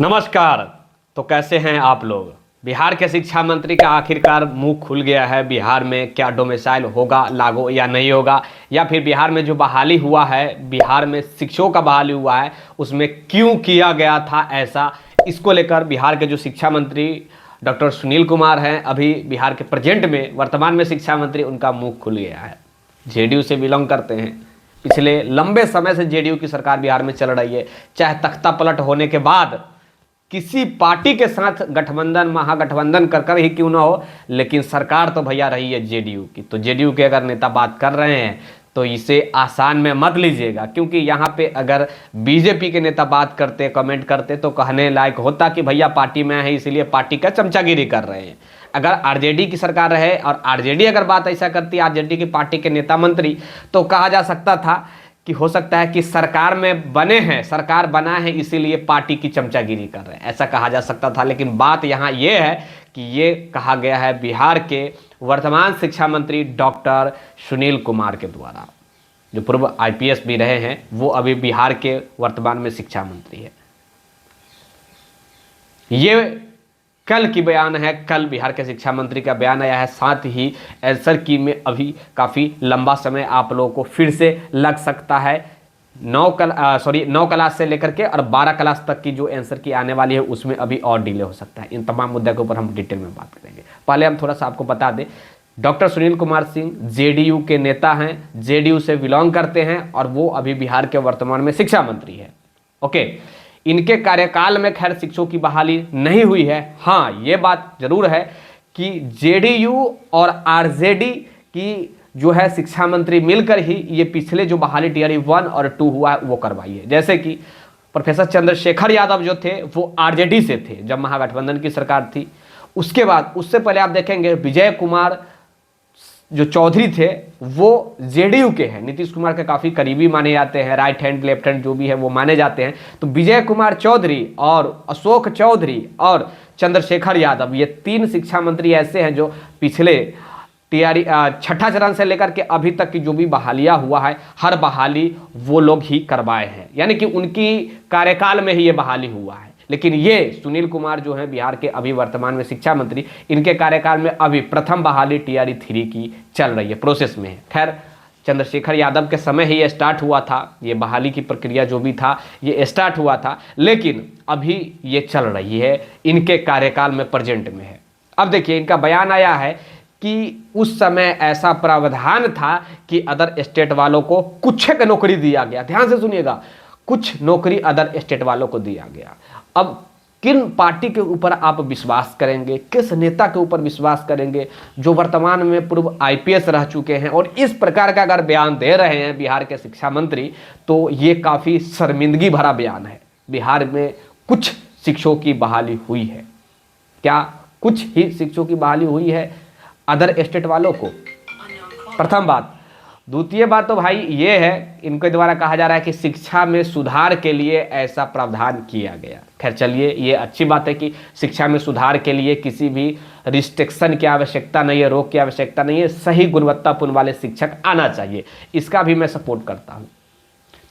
नमस्कार। तो कैसे हैं आप लोग। बिहार के शिक्षा मंत्री का आखिरकार मुंह खुल गया है। बिहार में क्या डोमिसाइल होगा लागू या नहीं होगा, या फिर बिहार में जो बहाली हुआ है, बिहार में शिक्षकों का बहाली हुआ है, उसमें क्यों किया गया था ऐसा। इसको लेकर बिहार के जो शिक्षा मंत्री डॉक्टर सुनील कुमार हैं, अभी बिहार के प्रेजेंट में वर्तमान में शिक्षा मंत्री, उनका मुंह खुल गया है। जेडीयू से बिलोंग करते हैं, पिछले लंबे समय से जेडीयू की सरकार बिहार में चल रही है। चाहे तख्ता पलट होने के बाद किसी पार्टी के साथ गठबंधन महागठबंधन कर कर ही क्यों ना हो, लेकिन सरकार तो भैया रही है जेडीयू की। तो जेडीयू के अगर नेता बात कर रहे हैं तो इसे आसान में मत लीजिएगा, क्योंकि यहाँ पे अगर बीजेपी के नेता बात करते कमेंट करते तो कहने लायक होता कि भैया पार्टी में है इसीलिए पार्टी का चमचागिरी कर रहे हैं। अगर आरजेडी की सरकार रहे और आरजेडी अगर बात ऐसा करती, आरजेडी की पार्टी के नेता मंत्री, तो कहा जा सकता था कि हो सकता है कि सरकार में बने हैं, सरकार बना है इसीलिए पार्टी की चमचागिरी कर रहे हैं, ऐसा कहा जा सकता था। लेकिन बात यहाँ ये है कि ये कहा गया है बिहार के वर्तमान शिक्षा मंत्री डॉक्टर सुनील कुमार के द्वारा, जो पूर्व आईपीएस भी रहे हैं, वो अभी बिहार के वर्तमान में शिक्षा मंत्री है। ये कल की बयान है, कल बिहार के शिक्षा मंत्री का बयान आया है। साथ ही आंसर की में अभी काफ़ी लंबा समय आप लोगों को फिर से लग सकता है। 9 क्लास से लेकर के और 12 क्लास तक की जो आंसर की आने वाली है उसमें अभी और डिले हो सकता है। इन तमाम मुद्दों के ऊपर हम डिटेल में बात करेंगे। पहले हम थोड़ा सा आपको बता दें, डॉक्टर सुनील कुमार सिंह जेडीयू के नेता हैं, जेडीयू से बिलोंग करते हैं और वो अभी बिहार के वर्तमान में शिक्षा मंत्री है। ओके, इनके कार्यकाल में खैर शिक्षकों की बहाली नहीं हुई है। हाँ, ये बात जरूर है कि जेडीयू और आरजेडी की जो है शिक्षा मंत्री मिलकर ही ये पिछले जो बहाली टीआरई 1 और 2 हुआ है वो करवाई है। जैसे कि प्रोफेसर चंद्रशेखर यादव जो थे वो आरजेडी से थे जब महागठबंधन की सरकार थी। उसके बाद उससे पहले आप देखेंगे विजय कुमार जो चौधरी थे वो जेडीयू के हैं, नीतीश कुमार के काफ़ी करीबी माने जाते हैं, राइट हैंड लेफ्ट हैंड जो भी है वो माने जाते हैं। तो विजय कुमार चौधरी और अशोक चौधरी और चंद्रशेखर यादव, ये 3 शिक्षा मंत्री ऐसे हैं जो पिछले टीआरई 6ठा चरण से लेकर के अभी तक की जो भी बहालियाँ हुआ है, हर बहाली वो लोग ही करवाए हैं, यानी कि उनकी कार्यकाल में ही ये बहाली हुआ है। लेकिन ये सुनील कुमार जो है बिहार के अभी वर्तमान में शिक्षा मंत्री, इनके कार्यकाल में अभी प्रथम बहाली टीआरई 3 की चल रही है, प्रोसेस में है। खैर, चंद्रशेखर यादव के समय ही ये स्टार्ट हुआ था, ये बहाली की प्रक्रिया जो भी था ये स्टार्ट हुआ था, लेकिन अभी ये चल रही है, इनके कार्यकाल में प्रेजेंट में है। अब देखिए, इनका बयान आया है कि उस समय ऐसा प्रावधान था कि अदर स्टेट वालों को कुछ एक नौकरी दिया गया। ध्यान से सुनिएगा, कुछ नौकरी अदर स्टेट वालों को दिया गया। अब किन पार्टी के ऊपर आप विश्वास करेंगे, किस नेता के ऊपर विश्वास करेंगे जो वर्तमान में पूर्व आईपीएस रह चुके हैं और इस प्रकार का अगर बयान दे रहे हैं बिहार के शिक्षा मंत्री, तो ये काफ़ी शर्मिंदगी भरा बयान है। बिहार में कुछ शिक्षकों की बहाली हुई है क्या? कुछ ही शिक्षकों की बहाली हुई है अदर स्टेट वालों को, प्रथम बात। द्वितीय बात तो भाई ये है, इनके द्वारा कहा जा रहा है कि शिक्षा में सुधार के लिए ऐसा प्रावधान किया गया। खैर चलिए, ये अच्छी बात है कि शिक्षा में सुधार के लिए किसी भी रिस्ट्रिक्शन की आवश्यकता नहीं है, रोक की आवश्यकता नहीं है, सही गुणवत्तापूर्ण वाले शिक्षक आना चाहिए, इसका भी मैं सपोर्ट करता हूँ।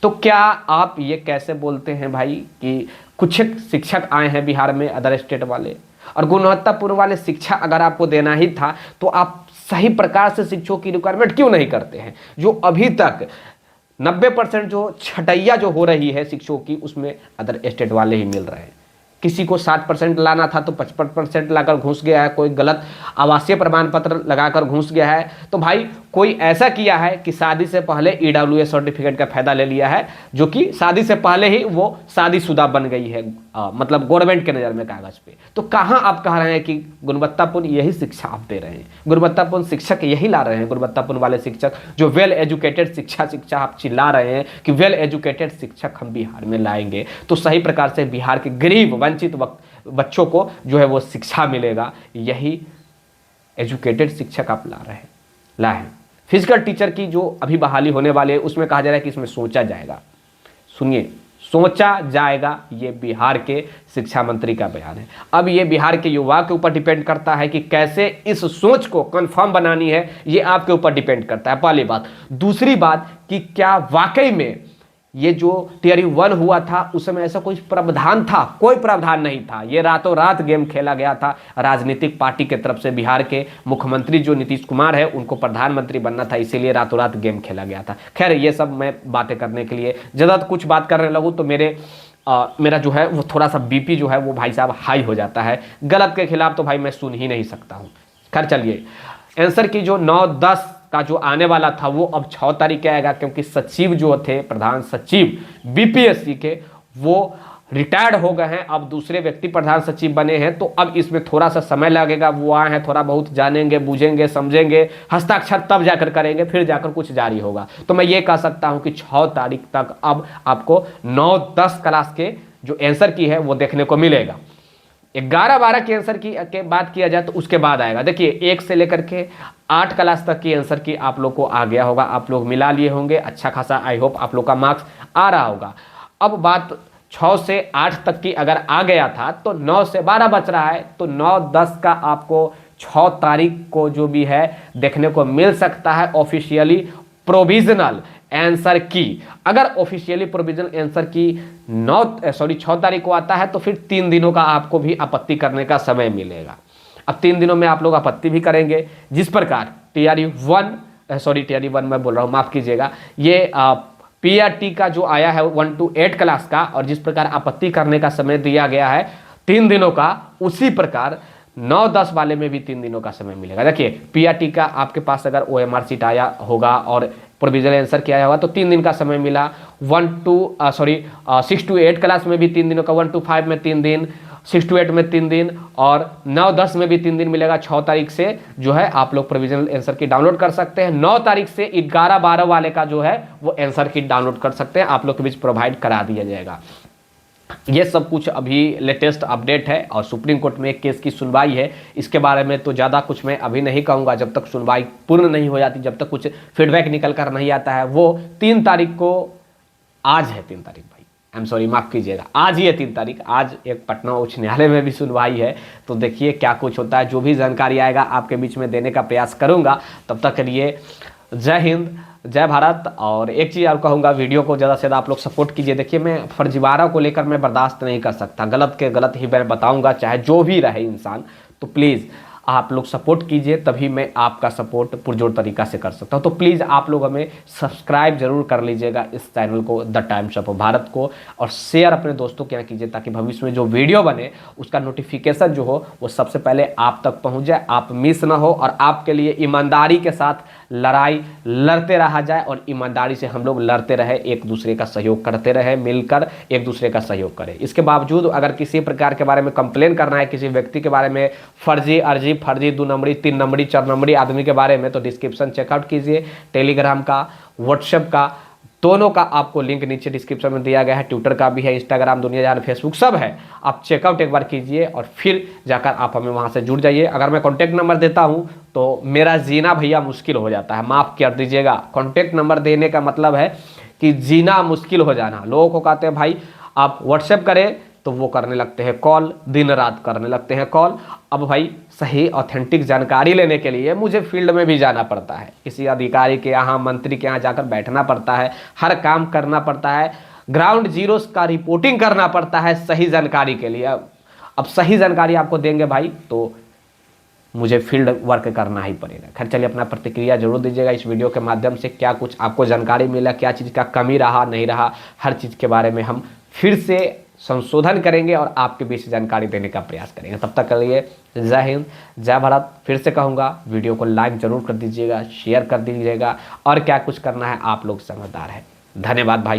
तो क्या आप ये कैसे बोलते हैं भाई कि कुछ शिक्षक आए हैं बिहार में अदर स्टेट वाले, और गुणवत्तापूर्ण वाले शिक्षा अगर आपको देना ही था तो आप सही प्रकार से शिक्षकों की रिक्वायरमेंट क्यों नहीं करते हैं? जो अभी तक 90% जो छटैया जो हो रही है शिक्षकों की, उसमें अदर स्टेट वाले ही मिल रहे हैं। किसी को 60% लाना था तो 55% लाकर घुस गया है, कोई गलत आवासीय प्रमाण पत्र लगाकर घुस गया है। तो भाई कोई ऐसा किया है कि शादी से पहले ईडब्ल्यूएस सर्टिफिकेट का फायदा ले लिया है, जो कि शादी से पहले ही वो शादीशुदा बन गई है, मतलब गवर्नमेंट के नज़र में कागज पे। तो कहाँ आप कह रहे हैं कि गुणवत्तापूर्ण यही शिक्षा आप दे रहे हैं, गुणवत्तापूर्ण शिक्षक यही ला रहे हैं, गुणवत्तापूर्ण वाले शिक्षक जो वेल एजुकेटेड शिक्षा आप चिल्ला रहे हैं कि वेल एजुकेटेड शिक्षक हम बिहार में लाएंगे तो सही प्रकार से बिहार के गरीब वंचित बच्चों को जो है वो शिक्षा मिलेगा, यही एजुकेटेड शिक्षक आप ला है। फिजिकल टीचर की जो अभी बहाली होने वाली है उसमें कहा जा रहा है कि इसमें सोचा जाएगा। सुनिए, सोचा जाएगा, ये बिहार के शिक्षा मंत्री का बयान है। अब ये बिहार के युवा के ऊपर डिपेंड करता है कि कैसे इस सोच को कंफर्म बनानी है, ये आपके ऊपर डिपेंड करता है, पहली बात। दूसरी बात कि क्या वाकई में ये जो टियर 1 हुआ था उस समय ऐसा कोई प्रावधान था? कोई प्रावधान नहीं था। ये रातों रात गेम खेला गया था राजनीतिक पार्टी की तरफ से। बिहार के मुख्यमंत्री जो नीतीश कुमार है उनको प्रधानमंत्री बनना था, इसीलिए रातों रात गेम खेला गया था। खैर ये सब मैं बातें करने के लिए ज़्यादा कुछ बात करने लगूँ तो मेरा जो है वो थोड़ा सा बीपी जो है वो भाई साहब हाई हो जाता है। गलत के खिलाफ तो भाई मैं सुन ही नहीं सकता हूँ। खैर चलिए, आंसर की जो 9-10 का जो आने वाला था वो अब 6 तारीख के आएगा, क्योंकि सचिव जो थे, प्रधान सचिव बीपीएससी के, वो रिटायर्ड हो गए हैं। अब दूसरे व्यक्ति प्रधान सचिव बने हैं, तो अब इसमें थोड़ा सा समय लगेगा। वो आए हैं, थोड़ा बहुत जानेंगे, बूझेंगे, समझेंगे, हस्ताक्षर तब जाकर करेंगे, फिर जाकर कुछ जारी होगा। तो मैं ये कह सकता हूं कि 6 तारीख तक अब आपको 9-10 क्लास के जो आंसर की है वो देखने को मिलेगा। 11-12 के आंसर की के बात किया जाए तो उसके बाद आएगा। देखिए 1 से लेकर के 8 क्लास तक की आंसर की आप लोग को आ गया होगा, आप लोग मिला लिए होंगे। अच्छा खासा आई होप आप लोग का मार्क्स आ रहा होगा। अब बात 6 से 8 तक की अगर आ गया था तो 9 से 12 बच रहा है, तो 9-10 का आपको 6 तारीख को जो भी है देखने को मिल सकता है ऑफिशियली प्रोविजनल आंसर की। अगर ऑफिशियली प्रोविजनल आंसर की 6 तारीख को आता है तो फिर 3 दिनों का आपको भी आपत्ति करने का समय मिलेगा। अब 3 दिनों में आप लोग आपत्ति भी करेंगे। जिस प्रकार टीआरयू 1 मैं बोल रहा हूँ, माफ कीजिएगा, ये पीआरटी का जो आया है 1 to 8 क्लास का, और जिस प्रकार आपत्ति करने का समय दिया गया है 3 दिनों का, उसी प्रकार 9-10 वाले में भी 3 दिनों का समय मिलेगा। देखिए पीआरटी का आपके पास अगर ओएमआर सीट आया होगा और प्रोविजनल आंसर किया होगा तो 3 दिन का समय मिला। 6 to 8 क्लास में भी 3 दिनों का, 1 to 5 में 3 दिन, 6 to 8 में 3 दिन, और 9-10 में भी 3 दिन मिलेगा। 6 तारीख से जो है आप लोग प्रोविजनल आंसर की डाउनलोड कर सकते हैं। 9 तारीख से 11-12 वाले का जो है वो आंसर की डाउनलोड कर सकते हैं, आप लोग के बीच प्रोवाइड करा दिया जाएगा। ये सब कुछ अभी लेटेस्ट अपडेट है, और सुप्रीम कोर्ट में एक केस की सुनवाई है। इसके बारे में तो ज़्यादा कुछ मैं अभी नहीं कहूँगा, जब तक सुनवाई पूर्ण नहीं हो जाती, जब तक कुछ फीडबैक निकल कर नहीं आता है। वो 3 तारीख को, आज है 3 तारीख भाई, आई एम सॉरी, माफ़ कीजिएगा, आज ही है 3 तारीख। आज एक पटना उच्च न्यायालय में भी सुनवाई है, तो देखिए क्या कुछ होता है। जो भी जानकारी आएगा आपके बीच में देने का प्रयास करूँगा। तब तक के लिए जय हिंद, जय भारत। और एक चीज़ और कहूँगा, वीडियो को ज़्यादा से ज़्यादा आप लोग सपोर्ट कीजिए। देखिए मैं फर्जीवाड़ा को लेकर मैं बर्दाश्त नहीं कर सकता, गलत के गलत ही मैं बताऊँगा, चाहे जो भी रहे इंसान। तो प्लीज़ आप लोग सपोर्ट कीजिए, तभी मैं आपका सपोर्ट पुरजोर तरीका से कर सकता हूँ। तो प्लीज़ आप लोग हमें सब्सक्राइब जरूर कर लीजिएगा इस चैनल को, द टाइम्स ऑफ भारत को, और शेयर अपने दोस्तों के यहाँ कीजिए, ताकि भविष्य में जो वीडियो बने उसका नोटिफिकेशन जो हो वो सबसे पहले आप तक पहुँच जाए, आप मिस ना हो, और आपके लिए ईमानदारी के साथ लड़ाई लड़ते रहा जाए, और ईमानदारी से हम लोग लड़ते रहे, एक दूसरे का सहयोग करते रहे, मिलकर एक दूसरे का सहयोग करें। इसके बावजूद अगर किसी प्रकार के बारे में कंप्लेन करना है, किसी व्यक्ति के बारे में फर्जी 2 नंबरी 3 नंबरी 4 नंबरी आदमी के बारे में, तो डिस्क्रिप्शन चेकआउट कीजिए। टेलीग्राम का, व्हाट्सएप का, दोनों का आपको लिंक नीचे डिस्क्रिप्शन में दिया गया है। ट्विटर का भी है, इंस्टाग्राम, दुनिया जहान, फेसबुक सब है। आप चेकआउट एक बार कीजिए और फिर जाकर आप हमें वहाँ से जुड़ जाइए। अगर मैं कॉन्टैक्ट नंबर देता हूँ तो मेरा जीना भैया मुश्किल हो जाता है, माफ़ कर दीजिएगा। कॉन्टैक्ट नंबर देने का मतलब है कि जीना मुश्किल हो जाना। लोगों को कहते हैं भाई आप व्हाट्सएप करें तो वो करने लगते हैं कॉल, दिन रात करने लगते हैं कॉल। अब भाई सही ऑथेंटिक जानकारी लेने के लिए मुझे फील्ड में भी जाना पड़ता है, किसी अधिकारी के यहाँ, मंत्री के यहाँ जाकर बैठना पड़ता है, हर काम करना पड़ता है, ग्राउंड जीरो का रिपोर्टिंग करना पड़ता है सही जानकारी के लिए। अब सही जानकारी आपको देंगे भाई तो मुझे फील्ड वर्क करना ही पड़ेगा। खैर चलिए, अपना प्रतिक्रिया जरूर दीजिएगा इस वीडियो के माध्यम से, क्या कुछ आपको जानकारी मिला, क्या चीज़ का कमी रहा नहीं रहा, हर चीज़ के बारे में हम फिर से संशोधन करेंगे और आपके बीच जानकारी देने का प्रयास करेंगे। तब तक के लिए जय हिंद, जय भारत। फिर से कहूँगा वीडियो को लाइक जरूर कर दीजिएगा, शेयर कर दीजिएगा, और क्या कुछ करना है आप लोग समझदार हैं। धन्यवाद भाई।